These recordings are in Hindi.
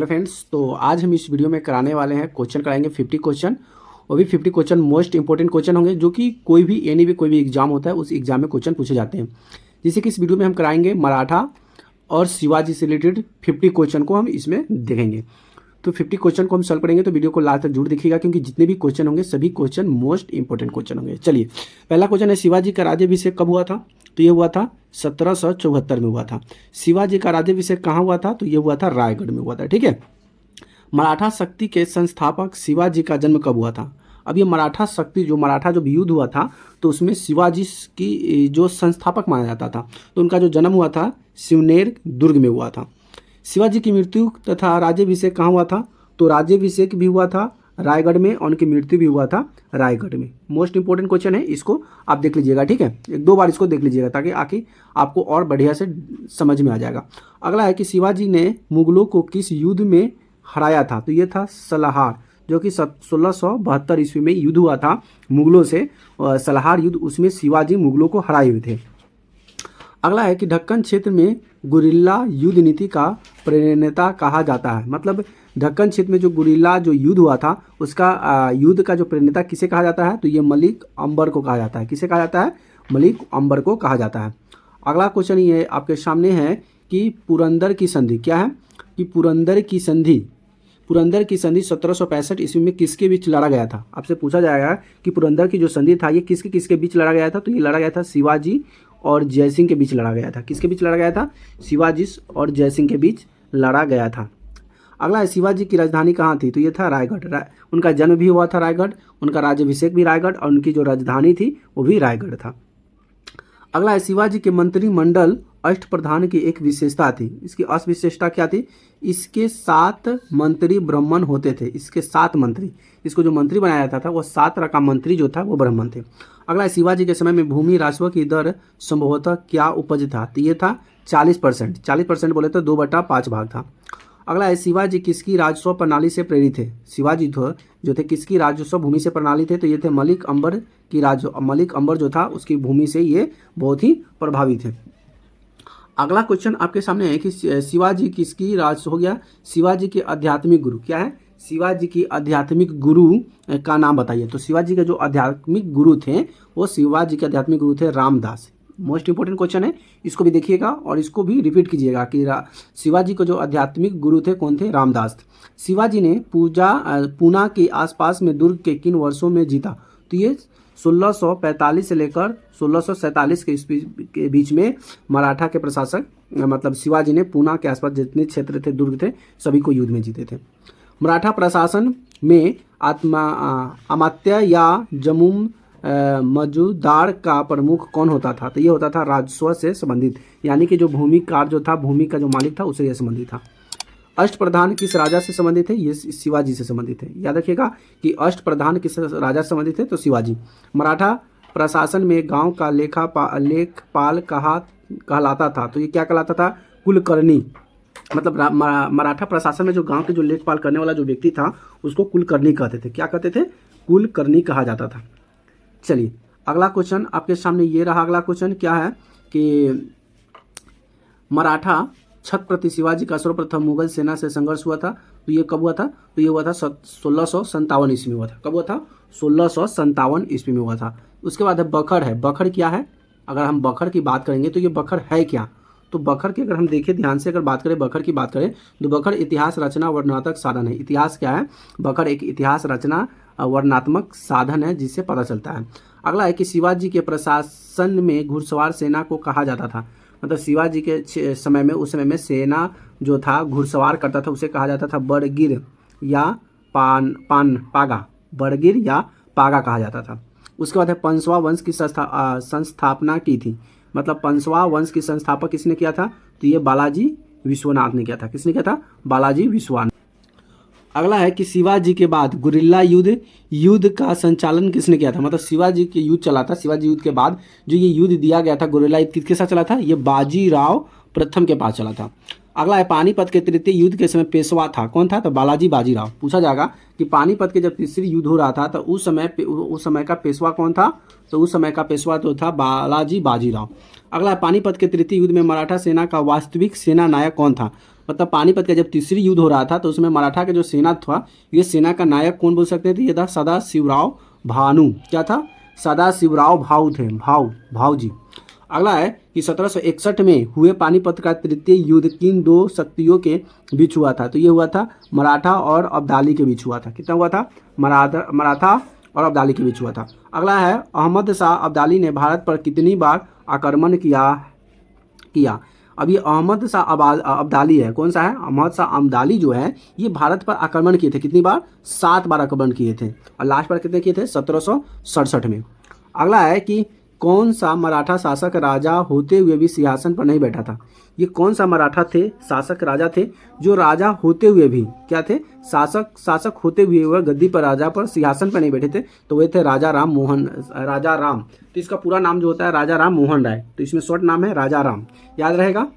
हेलो फ्रेंड्स, तो आज हम इस वीडियो में कराने वाले हैं क्वेश्चन कराएंगे 50 क्वेश्चन। वो भी 50 क्वेश्चन मोस्ट इंपॉर्टेंट क्वेश्चन होंगे जो कि कोई भी एग्जाम होता है उस एग्जाम में क्वेश्चन पूछे जाते हैं। जैसे कि इस वीडियो में हम कराएंगे मराठा और शिवाजी से रिलेटेड 50 क्वेश्चन को हम इसमें देखेंगे। तो 50 क्वेश्चन को हम सॉल्व करेंगे, तो वीडियो को लास्ट तक जरूर देखिएगा क्योंकि जितने भी क्वेश्चन होंगे सभी क्वेश्चन मोस्ट इंपॉर्टेंट क्वेश्चन होंगे। चलिए, पहला क्वेश्चन है शिवाजी का राज्याभिषेक कब हुआ था? तो ये हुआ था 1774 में हुआ था। शिवाजी का राज्याभिषेक कहाँ हुआ था? तो ये हुआ था रायगढ़ में हुआ था। ठीक है। मराठा शक्ति के संस्थापक शिवाजी का जन्म कब हुआ था? अब ये मराठा शक्ति जो युद्ध हुआ था तो उसमें शिवाजी की जो संस्थापक माना जाता था, तो उनका जो जन्म हुआ था शिवनेर दुर्ग में हुआ था। शिवाजी की मृत्यु तथा राज्याभिषेक कहाँ हुआ था? तो राज्याभिषेक भी हुआ था रायगढ़ में और उनकी मृत्यु भी हुआ था रायगढ़ में। मोस्ट इंपॉर्टेंट क्वेश्चन है, इसको आप देख लीजिएगा। ठीक है, एक दो बार इसको देख लीजिएगा ताकि आखिर आपको और बढ़िया से समझ में आ जाएगा। अगला है कि शिवाजी ने मुगलों को किस युद्ध में हराया था? तो ये था सलाहार, जो कि 1672 ईस्वी में युद्ध हुआ था मुगलों से, सलाहार युद्ध, उसमें शिवाजी मुगलों को हराए हुए थे। अगला है कि दक्कन क्षेत्र में गुरिल्ला युद्ध नीति का प्रणेता कहा जाता है। मतलब दक्कन क्षेत्र में जो गुरिल्ला जो युद्ध हुआ था उसका युद्ध का जो प्रणेता किसे कहा जाता है? तो ये मलिक अंबर को कहा जाता है। किसे कहा जाता है? मलिक अंबर को कहा जाता है। अगला क्वेश्चन ये आपके सामने है कि पुरंदर की संधि क्या है? कि पुरंदर की संधि 1765 ईस्वी में किसके बीच लड़ा गया था? आपसे पूछा जाएगा कि पुरंदर की जो संधि था ये किसके बीच लड़ा गया था? तो ये लड़ा गया था शिवाजी और जयसिंह के बीच लड़ा गया था। किसके बीच लड़ा गया था? शिवाजी और जयसिंह के बीच लड़ा गया था। अगला है शिवाजी की राजधानी कहाँ थी? तो ये था रायगढ़। उनका जन्म भी हुआ था रायगढ़, उनका राज्याभिषेक भी रायगढ़ और उनकी जो राजधानी थी वो भी रायगढ़ था। अगला है शिवाजी के मंत्रिमंडल अष्टप्रधान की एक विशेषता थी। इसकी विशेषता क्या थी? इसके 7 मंत्री ब्राह्मण होते थे। इसके 7 मंत्री, इसको जो मंत्री बनाया जाता था वो 7 तरह का मंत्री जो था वो ब्राह्मण थे। अगला शिवाजी के समय में भूमि राजस्व की दर संभवतः क्या उपज था? तो ये था 40%। 40% बोले तो 2/5 भाग था। अगला है शिवाजी किसकी राजस्व प्रणाली से प्रेरित थे? शिवाजी जो थे किसकी राजस्व भूमि से प्रणाली थे? तो ये थे मलिक अंबर की मलिक अंबर जो था उसकी भूमि से ये बहुत ही प्रभावित थे। अगला क्वेश्चन आपके सामने है कि शिवाजी किसकी राजस्व हो गया? शिवाजी के आध्यात्मिक गुरु क्या है? शिवाजी की आध्यात्मिक गुरु का नाम बताइए। तो शिवाजी के जो आध्यात्मिक गुरु थे वो शिवाजी के आध्यात्मिक गुरु थे रामदास। मोस्ट इंपोर्टेंट क्वेश्चन है, इसको भी देखिएगा और इसको भी रिपीट कीजिएगा कि शिवाजी को जो आध्यात्मिक गुरु थे कौन थे? रामदास। शिवाजी ने पूना के आसपास में दुर्ग के किन वर्षों में जीता? तो ये 1645 से लेकर 1647 के बीच में मराठा के प्रशासक मतलब शिवाजी ने पूना के आसपास जितने क्षेत्र थे, दुर्ग थे, सभी को युद्ध में जीते थे। मराठा प्रशासन में अमात्य या जमुम मौजूदार का प्रमुख कौन होता था? तो ये होता था राजस्व से संबंधित, यानी कि जो भूमि का जो मालिक था उससे यह संबंधित था। अष्टप्रधान किस राजा से संबंधित है? ये शिवाजी से संबंधित है। याद रखिएगा कि अष्टप्रधान किस राजा से संबंधित है? तो शिवाजी। मराठा प्रशासन में गांव का लेखपाल कहलाता था। तो ये क्या कहलाता था? कुलकर्णी। मतलब मराठा प्रशासन में जो गांव के जो लेखपाल करने वाला जो व्यक्ति था उसको कुलकर्णी कहते थे। क्या कहते थे? कुलकर्णी कहा जाता था। चलिए, अगला क्वेश्चन आपके सामने ये रहा। अगला क्वेश्चन क्या है कि मराठा छत्रपति शिवाजी का सर्वप्रथम मुगल सेना से संघर्ष हुआ था। तो ये कब हुआ था? तो ये हुआ था 1657 ईस्वी में हुआ था। कब हुआ था? 1657 ईस्वी में हुआ था। उसके बाद बखर है। बखर क्या है? अगर हम बखर की बात करेंगे तो ये बखर है क्या? तो बखर की अगर हम देखें ध्यान से, अगर बात करें बखर की बात करें तो बखर इतिहास रचना वर्णनात्मक साधन है। इतिहास क्या है? बखर एक इतिहास रचना वर्णनात्मक साधन है जिससे पता चलता है। अगला है कि शिवाजी के प्रशासन में घुड़सवार सेना को कहा जाता था। मतलब शिवाजी के समय में, उस समय में सेना जो था घुड़सवार करता था उसे कहा जाता था बड़गिर या पागा। बड़गिर या पागा कहा जाता था। उसके बाद है पंचवा वंश की संस्थापना की थी। मतलब पंचवा वंश की संस्थापक किसने किया था? तो ये बालाजी विश्वनाथ ने किया था। किसने किया था? बालाजी विश्वनाथ। अगला है कि शिवाजी के बाद गुरिल्ला युद्ध का संचालन किसने किया था? मतलब शिवाजी के युद्ध चला था, शिवाजी युद्ध के बाद जो ये युद्ध दिया गया था गुरिल्ला युद्ध किसके साथ चला था? ये बाजीराव प्रथम के पास चला था। अगला है पानीपत के तृतीय युद्ध के समय पेशवा था। कौन था? तो बालाजी बाजीराव। पूछा जाएगा कि पानीपत के जब तीसरी युद्ध हो रहा था तो उस समय का पेशवा कौन था? तो उस समय का पेशवा तो था बालाजी बाजीराव। अगला है पानीपत के तृतीय युद्ध में मराठा सेना का वास्तविक सेना नायक कौन था? मतलब पानीपत का जब तीसरी युद्ध हो रहा था तो उसमें मराठा का जो सेना था, ये सेना का नायक कौन बोल सकते थे, ये था सदाशिवराव भानु। क्या था? सदाशिवराव भाऊ थे, भाऊ जी। अगला है कि 1761 में हुए पानीपत का तृतीय युद्ध किन दो शक्तियों के बीच हुआ था? तो ये हुआ था मराठा और अब्दाली के बीच हुआ था। कितना हुआ था? मराठा और अब्दाली के बीच हुआ था। अगला है अहमद शाह अब्दाली ने भारत पर कितनी बार आक्रमण किया? अब ये अहमद शाह अब्दाली है, कौन सा है? अहमद शाह अब्दाली जो है ये भारत पर आक्रमण किए थे। कितनी बार? 7 बार आक्रमण किए थे। और लास्ट बार कितने किए थे? 1767 में। अगला है कि कौन सा मराठा शासक राजा होते हुए भी सिंहासन पर नहीं बैठा था? ये कौन सा मराठा थे, शासक राजा थे जो राजा होते हुए भी क्या थे? शासक होते हुए वह गद्दी पर, राजा पर, सिंहासन पर नहीं बैठे थे। तो वे थे राजा राम। तो इसका पूरा नाम जो होता है राजा राम मोहन राय, तो इसमें शॉर्ट नाम है राजा राम, याद रहेगा।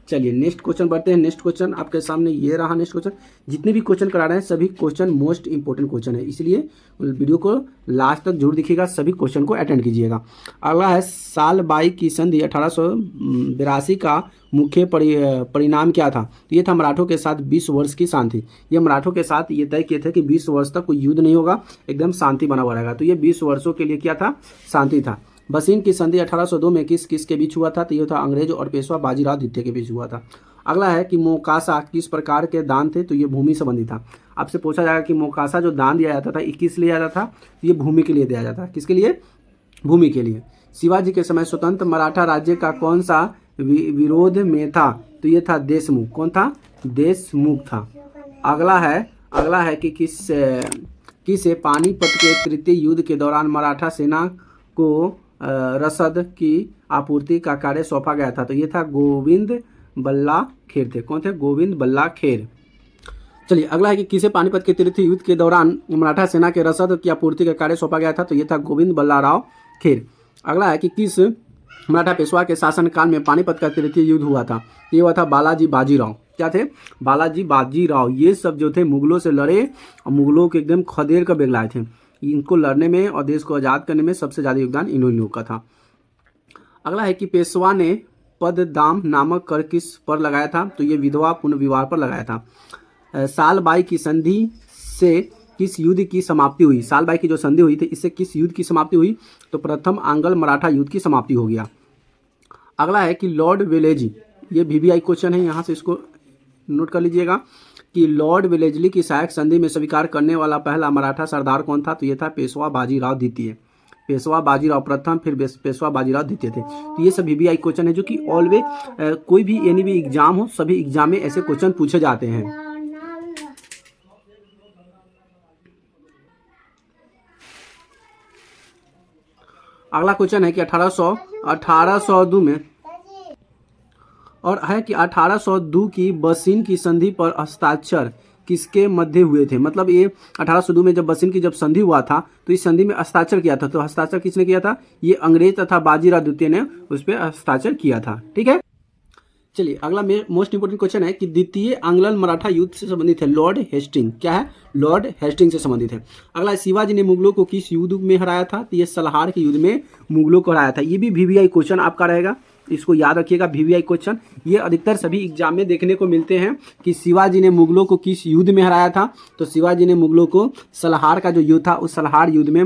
चलिए नेक्स्ट क्वेश्चन बढ़ते हैं। नेक्स्ट क्वेश्चन आपके सामने ये रहा। नेक्स्ट क्वेश्चन, जितने भी क्वेश्चन करा रहे हैं सभी क्वेश्चन मोस्ट इंपॉर्टेंट क्वेश्चन है, इसलिए वीडियो को लास्ट तक जरूर देखिएगा, सभी क्वेश्चन को अटेंड कीजिएगा। अगला है साल बाई की संधि 1882 का मुख्य परिणाम क्या था? तो ये था मराठों के साथ 20 वर्ष की शांति। ये मराठों के साथ ये तय किए थे कि 20 वर्ष तक कोई युद्ध नहीं होगा, एकदम शांति बना हुआ रहेगा। तो ये 20 वर्षों के लिए क्या था? शांति था। बसीन की संधि 1802 में किस के बीच हुआ था? तो ये था अंग्रेज और पेशवा बाजीराव द्वितीय के बीच हुआ था। अगला है कि मोकासा किस प्रकार के दान थे? तो ये भूमि संबंधी था। आपसे पूछा जाएगा कि मोकासा जो दान दिया जाता था ये किस लिए जाता था? ये भूमि के लिए दिया जाता था। किसके लिए? भूमि के लिए। शिवाजी के समय स्वतंत्र मराठा राज्य का कौन सा विरोध में था? तो ये था देशमुख। कौन था? देशमुख था। अगला है कि किसे पानीपत के तृतीय युद्ध के दौरान मराठा सेना को रसद की आपूर्ति का कार्य सौंपा गया था? तो ये था गोविंद बल्ला खेर थे। कौन थे? गोविंद बल्ला खेर। चलिए अगला है कि किसे पानीपत के तृतीय युद्ध के दौरान मराठा सेना के रसद की आपूर्ति का कार्य सौंपा गया था? तो ये था गोविंद बल्लाराव खेर। अगला है कि किस मराठा पेशवा के शासनकाल में पानीपत का तृतीय युद्ध हुआ था? ये हुआ था बालाजी बाजीराव। क्या थे? बालाजी बाजीराव। ये सब जो थे मुगलों से लड़े और मुगलों के एकदम खदेड़ कर बेगलाए थे। इनको लड़ने में और देश को आज़ाद करने में सबसे ज़्यादा योगदान इन्हीं लोगों का था। अगला है कि पेशवा ने पददाम नामक कर किस पर लगाया था? तो ये विधवा पुनर्विवाह पर लगाया था। साल बाई की संधि से किस युद्ध की समाप्ति हुई? साल बाई की जो संधि हुई थी इससे किस युद्ध की समाप्ति हुई? तो प्रथम आंग्ल मराठा युद्ध की समाप्ति हो गया। अगला है कि लॉर्ड वेलेजी, ये VVI क्वेश्चन है, यहाँ से इसको नोट कर लीजिएगा कि लॉर्ड वेलेजली की सहायक संधि में स्वीकार करने वाला पहला मराठा सरदार कौन था? तो ये था पेशवा बाजीराव द्वितीय। पेशवा बाजीराव प्रथम, फिर पेशवा बाजीराव द्वितीय थे। तो ये सब VVI क्वेश्चन है जो कि ऑलवेज कोई भी यानी भी एग्जाम हो, सभी एग्जाम में ऐसे क्वेश्चन पूछे जाते हैं। अगला क्वेश्चन है कि 1802 में और है कि 1802 की बसीन की संधि पर हस्ताक्षर किसके मध्य हुए थे? मतलब ये 1802 में जब बसीन की जब संधि हुआ था तो इस संधि में हस्ताक्षर किया था। तो हस्ताक्षर किसने किया था? ये अंग्रेज तथा बाजीराव द्वितीय ने उस पर हस्ताक्षर किया था। ठीक है, चलिए अगला मोस्ट इंपोर्टेंट क्वेश्चन है कि द्वितीय आंग्ल मराठा युद्ध से संबंधित है लॉर्ड हेस्टिंग। क्या है? लॉर्ड हेस्टिंग से संबंधित है। अगला शिवाजी ने मुगलों को किस युद्ध में हराया था? तो ये सलाहार के युद्ध में मुगलों को हराया था। ये भी VVI क्वेश्चन आपका रहेगा, इसको याद रखिएगा। VVI क्वेश्चन ये अधिकतर सभी एग्जाम में देखने को मिलते हैं कि शिवाजी ने मुगलों को किस युद्ध में हराया था? तो शिवाजी ने मुगलों को सलाहार का जो युद्ध था उस सलाहार युद्ध में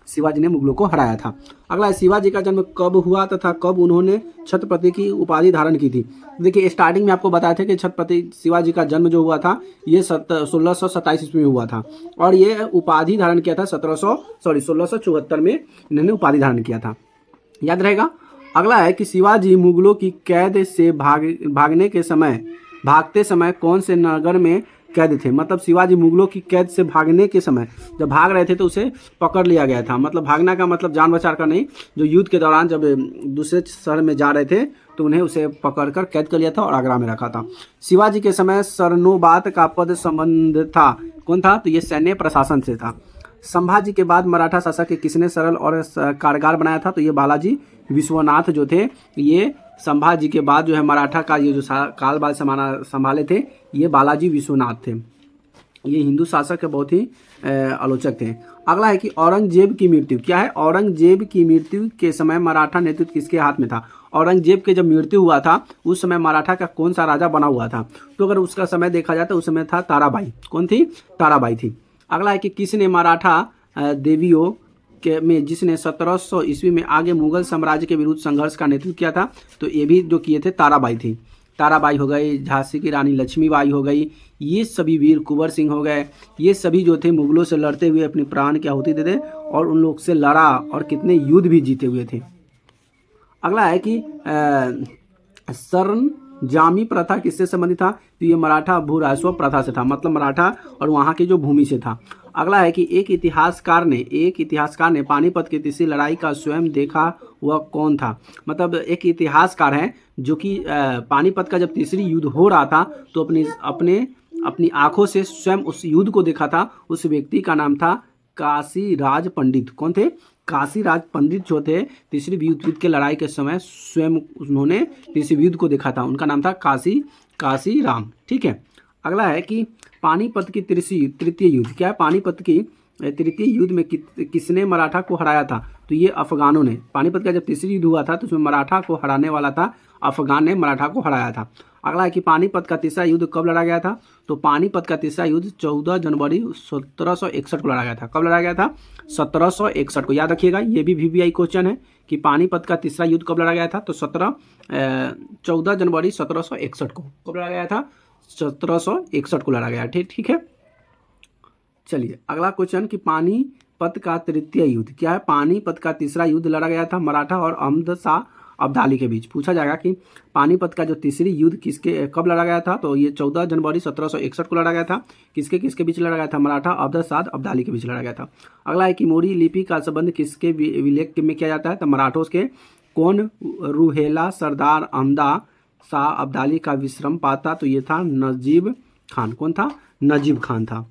शिवाजी ने मुगलों को हराया था। अगला शिवाजी का जन्म कब हुआ तथा कब उन्होंने छत्रपति की उपाधि धारण की थी? देखिए स्टार्टिंग में आपको बताया था कि छत्रपति शिवाजी का जन्म जो हुआ था ये 1627 ईस्वी में हुआ था और ये उपाधि धारण किया था 1674 में इन्होंने उपाधि धारण किया था, याद रहेगा। अगला है कि शिवाजी मुगलों की कैद से भागते समय कौन से नगर में कैद थे? मतलब शिवाजी मुगलों की कैद से भागने के समय जब भाग रहे थे तो उसे पकड़ लिया गया था। मतलब भागना का मतलब जान बचाव का नहीं, जो युद्ध के दौरान जब दूसरे शहर में जा रहे थे तो उन्हें उसे पकड़कर कैद कर लिया था और आगरा में रखा था। शिवाजी के समय सरनोबात का पद संबंध था, कौन था? तो ये सैन्य प्रशासन से था। संभाजी के बाद मराठा शासक किसने सरल और कारगर बनाया था? तो ये बालाजी विश्वनाथ जो थे, ये संभाजी के बाद जो है मराठा का ये जो कालबाल संभाले थे ये बालाजी विश्वनाथ थे। ये हिंदू शासक के बहुत ही आलोचक थे। अगला है कि औरंगजेब की मृत्यु। क्या है? औरंगजेब की मृत्यु के समय मराठा नेतृत्व किसके हाथ में था? औरंगजेब के जब मृत्यु हुआ था उस समय मराठा का कौन सा राजा बना हुआ था? तो अगर उसका समय देखा जाए तो उस समय था ताराबाई। कौन थी? ताराबाई थी। अगला है कि किसने मराठा देवियों के में जिसने 1700 ईस्वी में आगे मुगल साम्राज्य के विरुद्ध संघर्ष का नेतृत्व किया था? तो ये भी जो किए थे ताराबाई थी। ताराबाई हो गई, झांसी की रानी लक्ष्मीबाई हो गई, ये सभी वीर कुंवर सिंह हो गए, ये सभी जो थे मुगलों से लड़ते हुए अपनी प्राण की आहुति दे दे और उन लोग से लड़ा और कितने युद्ध भी जीते हुए थे। अगला है कि सरंजामी प्रथा किससे संबंधित था? तो ये मराठा भू राजस्व प्रथा से था, मतलब मराठा और वहाँ की जो भूमि से था। अगला है कि एक इतिहासकार ने पानीपत की तीसरी लड़ाई का स्वयं देखा हुआ कौन था? मतलब एक इतिहासकार है जो कि पानीपत का जब तीसरी युद्ध हो रहा था तो अपनी आंखों से स्वयं उस युद्ध को देखा था। उस व्यक्ति का नाम था काशीराज पंडित। कौन थे? काशीराज पंडित जो थे तीसरी विश्व युद्ध के लड़ाई के समय स्वयं उन्होंने तीसरी युद्ध को देखा था। उनका नाम था काशीराम। ठीक है। अगला है कि पानीपत की तृतीय युद्ध क्या है? पानीपत की तृतीय युद्ध में किसने मराठा को हराया था? तो ये अफगानों ने। पानीपत का जब तीसरी युद्ध हुआ था तो उसमें मराठा को हराने वाला था अफगान ने मराठा को हराया था। अगला है कि पानीपत का तीसरा युद्ध कब लड़ा गया था? तो पानीपत का तीसरा युद्ध 14 जनवरी 1761 को लड़ा गया था। कब लड़ा गया था? 1761 को। याद रखिएगा, ये भी VVI क्वेश्चन है कि पानीपत का तीसरा युद्ध कब लड़ा गया था? तो 14 जनवरी 1761 को। कब लड़ा गया था? 1761 को लड़ा गया। ठीक है। चलिए अगला क्वेश्चन कि पानीपत का तृतीय युद्ध क्या है? पानीपत का तीसरा युद्ध लड़ा गया था मराठा और अहमद शाह अब्दाली के बीच। पूछा जाएगा कि पानीपत का जो तीसरी युद्ध कब लड़ा गया था? तो ये 14 जनवरी 1761 को लड़ा गया था। किसके बीच लड़ा गया था? मराठा अहमद शाह अब्दाली के बीच लड़ा गया था। अगला है कि मोरी लिपि का संबंध किसके विलेख में किया जाता है? तो मराठों के। कौन रूहेला सरदार अहमद शाह अब्दाली का विश्राम पाता? तो ये था नजीब खान। कौन था? नजीब खान था।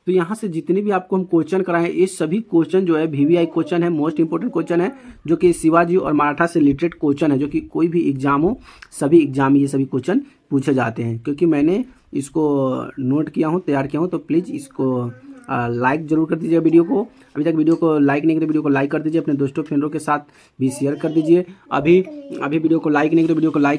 तो यहाँ से जितने भी आपको हम क्वेश्चन कराएं ये सभी क्वेश्चन जो है VVI क्वेश्चन है, मोस्ट इंपोर्टेंट क्वेश्चन है, जो कि शिवाजी और मराठा से रिलेटेड क्वेश्चन है, जो कि कोई भी एग्जाम हो सभी एग्जाम में ये सभी क्वेश्चन पूछे जाते हैं। क्योंकि मैंने इसको नोट किया हूँ, तैयार किया हूँ, तो प्लीज़ इसको लाइक जरूर कर दीजिए वीडियो को। अभी तक वीडियो को लाइक नहीं किया तो वीडियो को लाइक कर दीजिए, अपने दोस्तों फ्रेंडों के साथ भी शेयर कर दीजिए। अभी वीडियो को लाइक नहीं किया तो वीडियो को लाइक